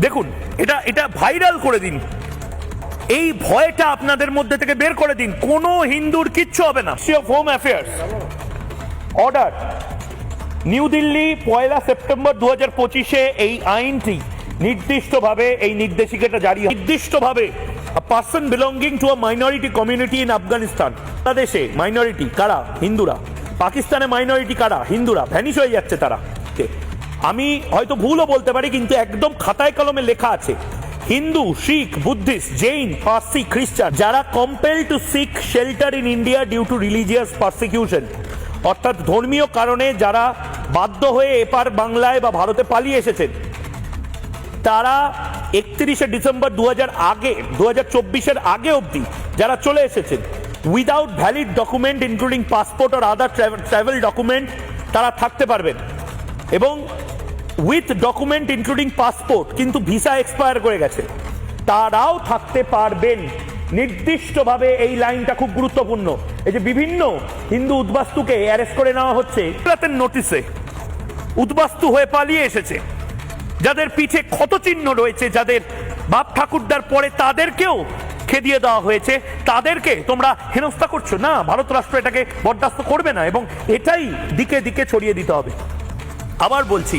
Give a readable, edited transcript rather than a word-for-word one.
দেখুন, এটা এটা ভাইরাল করে দিন, এই ভয়টা আপনাদের মধ্যে থেকে বের করে দিন। কোনো হিন্দুর কিচ্ছু হবে না। Ministry of home affairs order, new Delhi 1 September 2025 এই আইনটি নির্দিষ্টভাবে, এই নির্দেশিকাটা জারি হয় নির্দিষ্টভাবে a person belonging to a minority community in Afghanistan। বাংলাদেশে মাইনরিটি কারা? হিন্দুরা। পাকিস্তানে মাইনরিটি কারা? হিন্দুরা। ভ্যানিশ হয়ে যাচ্ছে তারা। আমি হয়তো ভুলও বলতে পারি, কিন্তু একদম খাতায় কলমে লেখা আছে, হিন্দু, শিখ, বুদ্ধিস্ট, জৈন, পার্সি, খ্রিস্টান যারা compel to seek shelter in India due to religious persecution, অর্থাৎ ধর্মীয় কারণে যারা বাধ্য হয়ে এপার বাংলায় বা ভারতে পালিয়ে এসেছেন, তারা 31 ডিসেম্বর 2024 আগে অবধি যারা চলে এসেছেন without valid document including passport আর আদার ট্রাভেল ডকুমেন্ট তারা থাকতে পারবেন, এবং উইথ ডকুমেন্ট ইনক্লুডিং পাসপোর্ট কিন্তু ভিসা এক্সপায়ার করে গেছে তারাও থাকতে পারবেন নির্দিষ্টভাবে। এই লাইনটা খুব গুরুত্বপূর্ণ। এই যে বিভিন্ন হিন্দু উদ্বাস্তুকে অ্যারেস্ট করে নেওয়া হচ্ছে রাতের নোটিশে, উদ্বাস্তু হয়ে পালিয়ে এসেছে, যাদের পিঠে ক্ষতচিহ্ন রয়েছে, যাদের বাপ ঠাকুরদার পরে তাদেরকেও খেদিয়ে দেওয়া হয়েছে, তাদেরকে তোমরা হেনস্থা করছো না। ভারত রাষ্ট্র এটাকে বরদাস্ত করবে না, এবং এটাই দিকে দিকে ছড়িয়ে দিতে হবে। আবার বলছি,